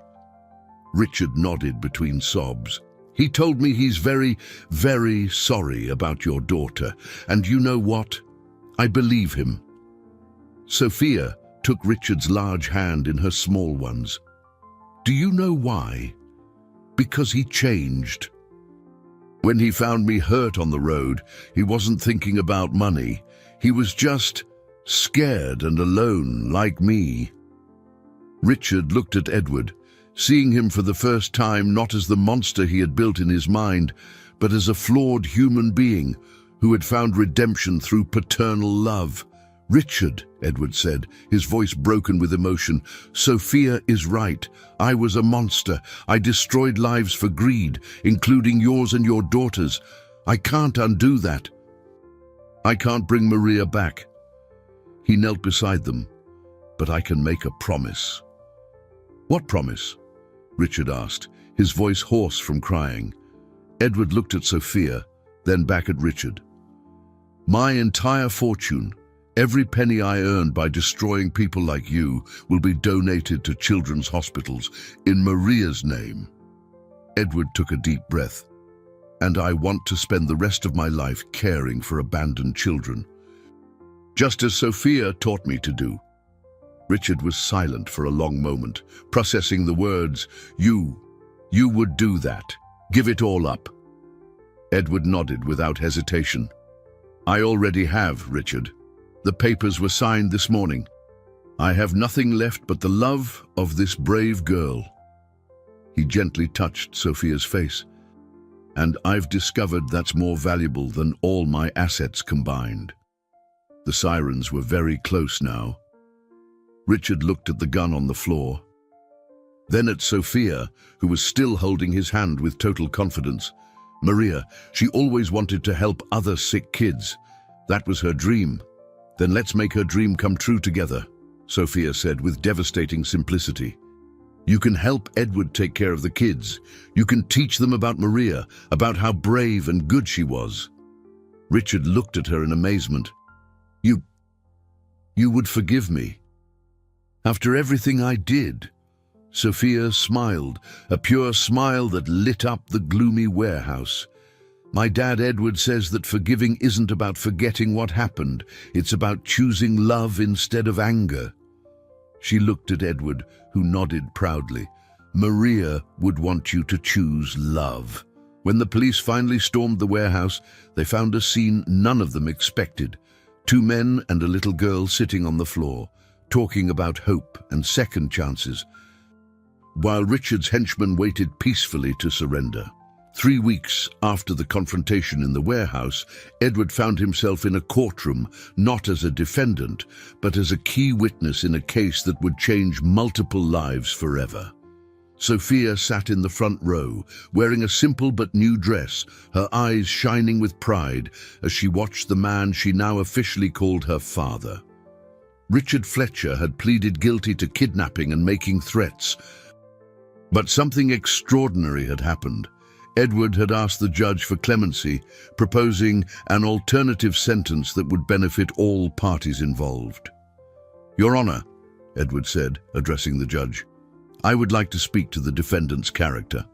Speaker 1: Richard nodded between sobs. "He told me he's very, very sorry about your daughter, and you know what? I believe him." Sophia took Richard's large hand in her small ones. "Do you know why? Because he changed. When he found me hurt on the road, he wasn't thinking about money. He was just scared and alone, like me." Richard looked at Edward, seeing him for the first time not as the monster he had built in his mind, but as a flawed human being who had found redemption through paternal love. "Richard," Edward said, his voice broken with emotion, "Sophia is right. I was a monster. I destroyed lives for greed, including yours and your daughter's. I can't undo that. I can't bring Maria back." He knelt beside them. "But I can make a promise." "What promise?" Richard asked, his voice hoarse from crying. Edward looked at Sophia, then back at Richard. "My entire fortune, every penny I earned by destroying people like you, will be donated to children's hospitals in Maria's name." Edward took a deep breath. "And I want to spend the rest of my life caring for abandoned children, just as Sophia taught me to do." Richard was silent for a long moment, processing the words, You would do that. Give it all up." Edward nodded without hesitation. "I already have, Richard. The papers were signed this morning. I have nothing left but the love of this brave girl." He gently touched Sophia's face. "And I've discovered that's more valuable than all my assets combined." The sirens were very close now. Richard looked at the gun on the floor, then at Sophia, who was still holding his hand with total confidence. "Maria, she always wanted to help other sick kids. That was her dream. Then let's make her dream come true together," Sophia said with devastating simplicity. "You can help Edward take care of the kids. You can teach them about Maria, about how brave and good she was." Richard looked at her in amazement. You would forgive me? After everything I did?" Sophia smiled, a pure smile that lit up the gloomy warehouse. "My dad Edward says that forgiving isn't about forgetting what happened. It's about choosing love instead of anger." She looked at Edward, who nodded proudly. "Maria would want you to choose love." When the police finally stormed the warehouse, they found a scene none of them expected. 2 men and a little girl sitting on the floor, talking about hope and second chances, while Richard's henchmen waited peacefully to surrender. 3 weeks after the confrontation in the warehouse, Edward found himself in a courtroom, not as a defendant, but as a key witness in a case that would change multiple lives forever. Sophia sat in the front row, wearing a simple but new dress, her eyes shining with pride as she watched the man she now officially called her father. Richard Fletcher had pleaded guilty to kidnapping and making threats, but something extraordinary had happened. Edward had asked the judge for clemency, proposing an alternative sentence that would benefit all parties involved. "Your Honor," Edward said, addressing the judge, "I would like to speak to the defendant's character."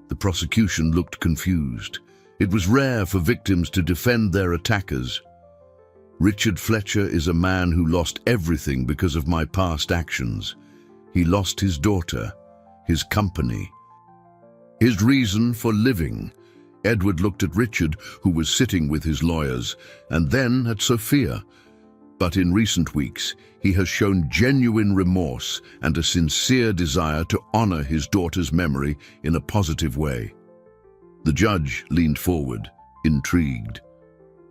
Speaker 1: The prosecution looked confused. It was rare for victims to defend their attackers. Richard Fletcher is a man who lost everything because of my past actions. He lost his daughter, his company, his reason for living. Edward looked at Richard, who was sitting with his lawyers, and then at Sophia. But in recent weeks, he has shown genuine remorse and a sincere desire to honor his daughter's memory in a positive way. The judge leaned forward, intrigued.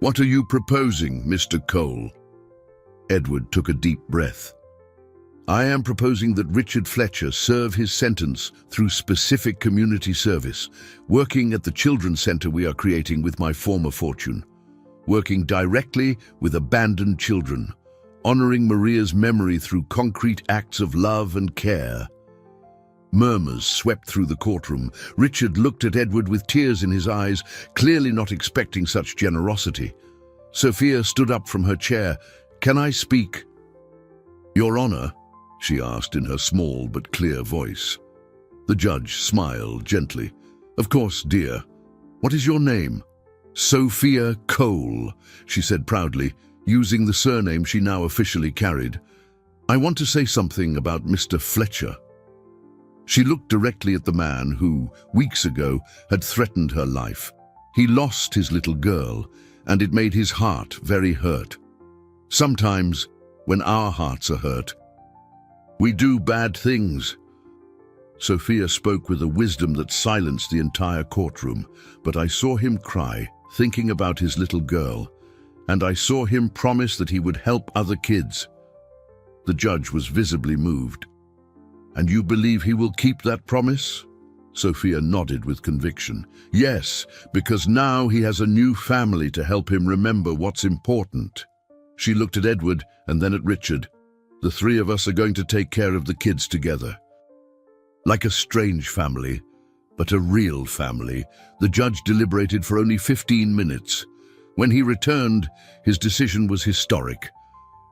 Speaker 1: "What are you proposing, Mr. Cole?" Edward took a deep breath. "I am proposing that Richard Fletcher serve his sentence through specific community service, working at the children's center we are creating with my former fortune, working directly with abandoned children, honoring Maria's memory through concrete acts of love and care." Murmurs swept through the courtroom. Richard looked at Edward with tears in his eyes, clearly not expecting such generosity. Sophia stood up from her chair. "Can I speak?" "Your Honor?" she asked in her small but clear voice. The judge smiled gently. "Of course, dear. What is your name?" "Sophia Cole," she said proudly, using the surname she now officially carried. "I want to say something about Mr. Fletcher." She looked directly at the man who, weeks ago, had threatened her life. He lost his little girl, and it made his heart very hurt. Sometimes, when our hearts are hurt, we do bad things. Sophia spoke with a wisdom that silenced the entire courtroom, but I saw him cry, thinking about his little girl, and I saw him promise that he would help other kids. The judge was visibly moved. "And you believe he will keep that promise?" Sophia nodded with conviction. "Yes, because now he has a new family to help him remember what's important." She looked at Edward and then at Richard. "The three of us are going to take care of the kids together." Like a strange family, but a real family, the judge deliberated for only 15 minutes. When he returned, his decision was historic.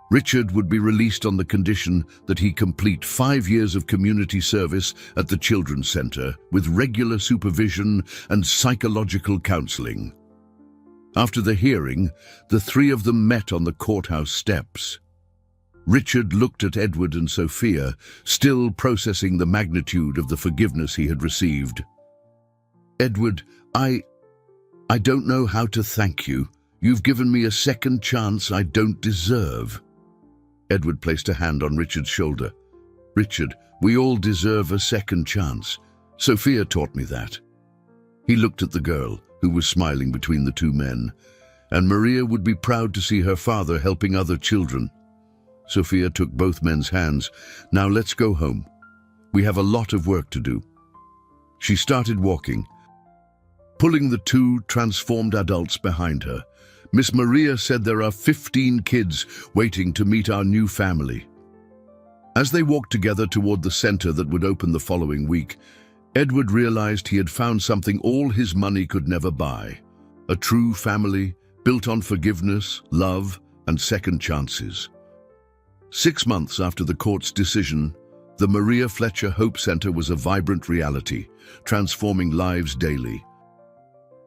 Speaker 1: Richard would be released on the condition that he complete 5 years of community service at the Children's Center with regular supervision and psychological counseling. After the hearing, the three of them met on the courthouse steps. Richard looked at Edward and Sophia, still processing the magnitude of the forgiveness he had received. "Edward, I don't know how to thank you. You've given me a second chance I don't deserve." Edward placed a hand on Richard's shoulder. "Richard, we all deserve a second chance. Sophia taught me that." He looked at the girl, who was smiling between the two men, and Maria would be proud to see her father helping other children. Sophia took both men's hands. "Now let's go home. We have a lot of work to do." She started walking, pulling the two transformed adults behind her. "Miss Maria said there are 15 kids waiting to meet our new family." As they walked together toward the center that would open the following week, Edward realized he had found something all his money could never buy: a true family built on forgiveness, love, and second chances. 6 months after the court's decision, the Maria Fletcher Hope Center was a vibrant reality, transforming lives daily.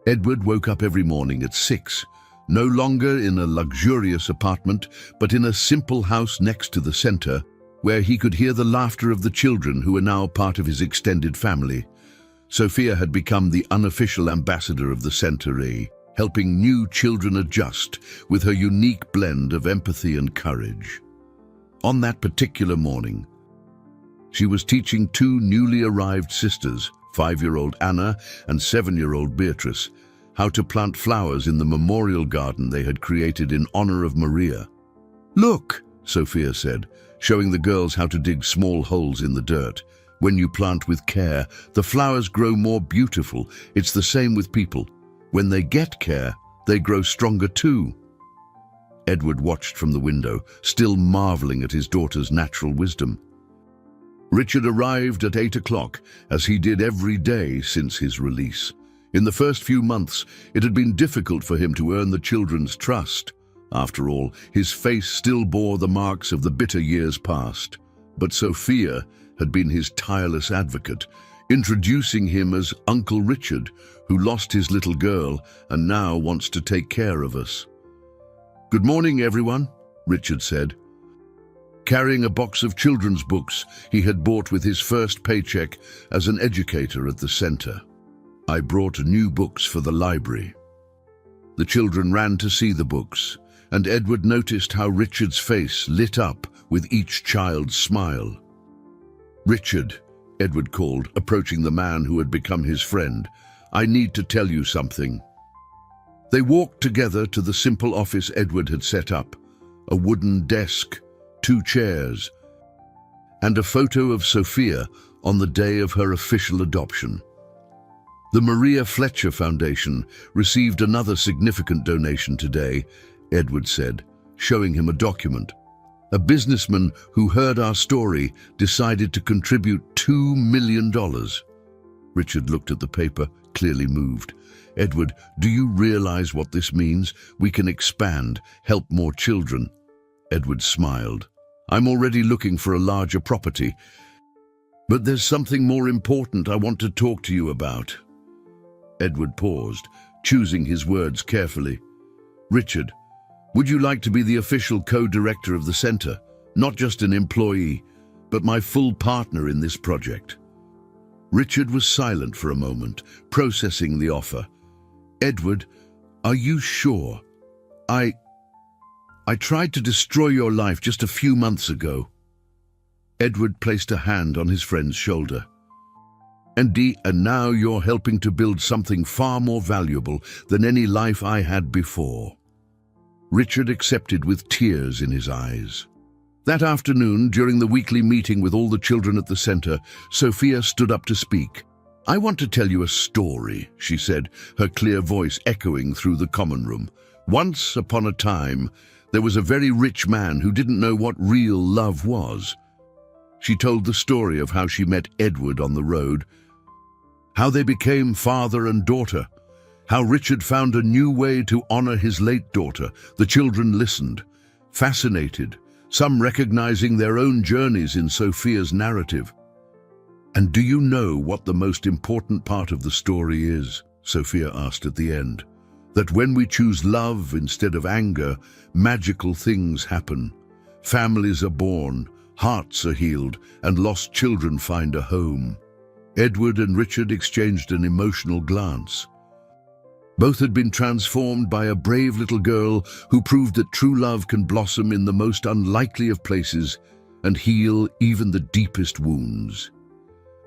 Speaker 1: Edward woke up every morning at 6, no longer in a luxurious apartment, but in a simple house next to the center, where he could hear the laughter of the children who were now part of his extended family. Sophia had become the unofficial ambassador of the center, helping new children adjust with her unique blend of empathy and courage. On that particular morning, she was teaching two newly arrived sisters, 5-year-old Anna and 7-year-old Beatrice, how to plant flowers in the memorial garden they had created in honor of Maria. "Look," Sophia said, showing the girls how to dig small holes in the dirt. "When you plant with care, the flowers grow more beautiful. It's the same with people. When they get care, they grow stronger too." Edward watched from the window, still marveling at his daughter's natural wisdom. Richard arrived at 8 o'clock, as he did every day since his release. In the first few months, it had been difficult for him to earn the children's trust. After all, his face still bore the marks of the bitter years past. But Sophia had been his tireless advocate, introducing him as Uncle Richard, who lost his little girl and now wants to take care of us. "Good morning, everyone," Richard said, carrying a box of children's books he had bought with his first paycheck as an educator at the center. "I brought new books for the library." The children ran to see the books, and Edward noticed how Richard's face lit up with each child's smile. "Richard," Edward called, approaching the man who had become his friend, "I need to tell you something." They walked together to the simple office Edward had set up, a wooden desk, 2 chairs, and a photo of Sophia on the day of her official adoption. The Maria Fletcher Foundation received another significant donation today, Edward said, showing him a document. A businessman who heard our story decided to contribute $2 million. Richard looked at the paper, clearly moved. "Edward, do you realize what this means? We can expand, help more children." Edward smiled. "I'm already looking for a larger property. But there's something more important I want to talk to you about." Edward paused, choosing his words carefully. "Richard, would you like to be the official co-director of the center? Not just an employee, but my full partner in this project." Richard was silent for a moment, processing the offer. "Edward, are you sure? I tried to destroy your life just a few months ago." Edward placed a hand on his friend's shoulder. And now you're helping to build something far more valuable than any life I had before." Richard accepted with tears in his eyes. That afternoon, during the weekly meeting with all the children at the center, Sophia stood up to speak. "I want to tell you a story," she said, her clear voice echoing through the common room. "Once upon a time, there was a very rich man who didn't know what real love was." She told the story of how she met Edward on the road, how they became father and daughter, how Richard found a new way to honor his late daughter. The children listened, fascinated, some recognizing their own journeys in Sophia's narrative. "And do you know what the most important part of the story is?" Sophia asked at the end. "That when we choose love instead of anger, magical things happen. Families are born, hearts are healed, and lost children find a home." Edward and Richard exchanged an emotional glance. Both had been transformed by a brave little girl who proved that true love can blossom in the most unlikely of places and heal even the deepest wounds.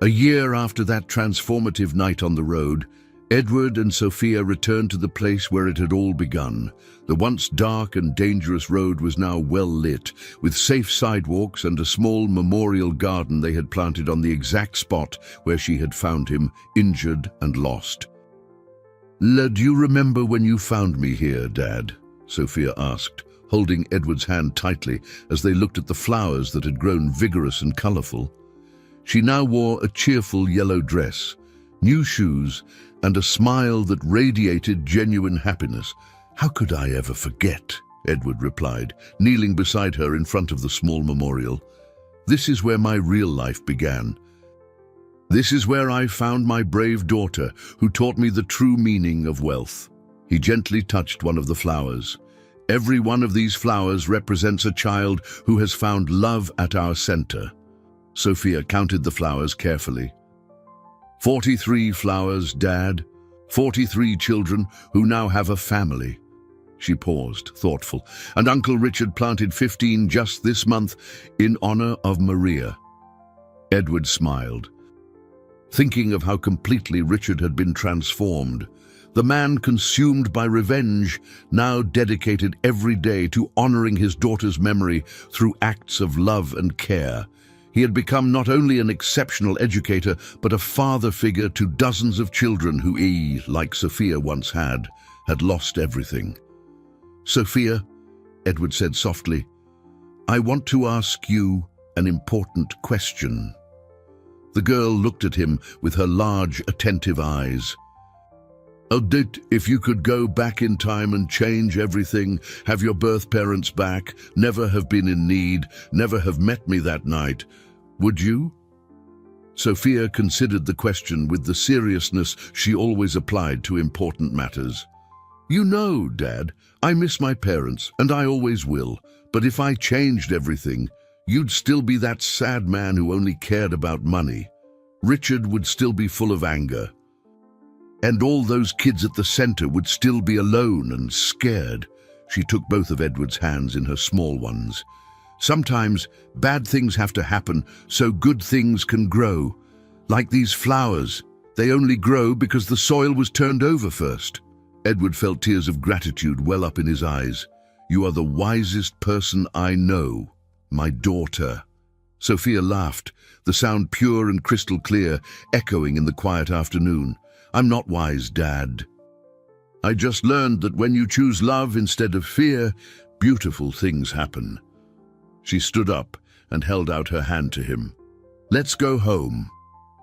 Speaker 1: A year after that transformative night on the road, Edward and Sophia returned to the place where it had all begun. The once dark and dangerous road was now well lit, with safe sidewalks and a small memorial garden they had planted on the exact spot where she had found him, injured and lost. "Do you remember when you found me here, Dad?" Sophia asked, holding Edward's hand tightly as they looked at the flowers that had grown vigorous and colorful. She now wore a cheerful yellow dress, new shoes, and a smile that radiated genuine happiness. "How could I ever forget?" Edward replied, kneeling beside her in front of the small memorial. "This is where my real life began. This is where I found my brave daughter, who taught me the true meaning of wealth." He gently touched one of the flowers. "Every one of these flowers represents a child who has found love at our center." Sophia counted the flowers carefully. 43 flowers, Dad. 43 children who now have a family." She paused, thoughtful. "And Uncle Richard planted 15 just this month in honor of Maria." Edward smiled, thinking of how completely Richard had been transformed. The man consumed by revenge now dedicated every day to honoring his daughter's memory through acts of love and care. He had become not only an exceptional educator, but a father figure to dozens of children who like Sophia once had lost everything. "Sophia," Edward said softly, "I want to ask you an important question." The girl looked at him with her large, attentive eyes. If you could go back in time and change everything, have your birth parents back, never have been in need, never have met me that night, would you?" Sophia considered the question with the seriousness she always applied to important matters. You know, Dad, I miss my parents, and I always will. But if I changed everything, you'd still be that sad man who only cared about money. Richard would still be full of anger. And all those kids at the center would still be alone and scared. She took both of Edward's hands in her small ones. Sometimes bad things have to happen so good things can grow. Like these flowers, they only grow because the soil was turned over first. Edward felt tears of gratitude well up in his eyes. You are the wisest person I know, my daughter. Sophia laughed, the sound pure and crystal clear, echoing in the quiet afternoon. I'm not wise, Dad. I just learned that when you choose love instead of fear, beautiful things happen. She stood up and held out her hand to him. Let's go home.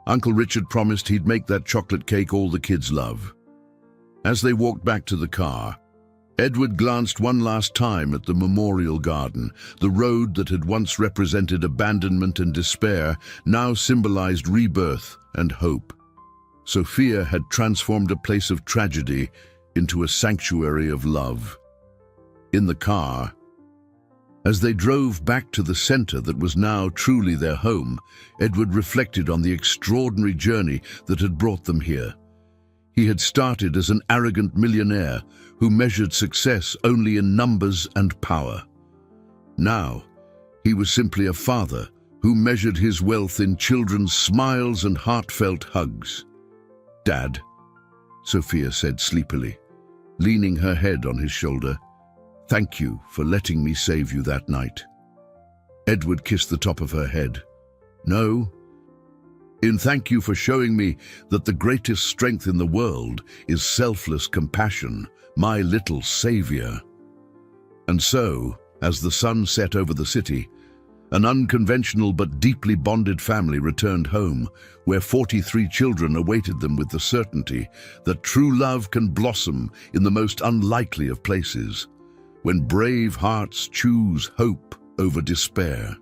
Speaker 1: Uncle Richard promised he'd make that chocolate cake all the kids love. As they walked back to the car, Edward glanced one last time at the memorial garden. The road that had once represented abandonment and despair now symbolized rebirth and hope. Sophia had transformed a place of tragedy into a sanctuary of love. In the car, as they drove back to the center that was now truly their home, Edward reflected on the extraordinary journey that had brought them here. He had started as an arrogant millionaire who measured success only in numbers and power. Now, he was simply a father who measured his wealth in children's smiles and heartfelt hugs. Dad, Sophia said sleepily, leaning her head on his shoulder, thank you for letting me save you that night. Edward kissed the top of her head. No, in thank you for showing me that the greatest strength in the world is selfless compassion, my little savior. And so, as the sun set over the city, an unconventional but deeply bonded family returned home, where 43 children awaited them with the certainty that true love can blossom in the most unlikely of places, when brave hearts choose hope over despair.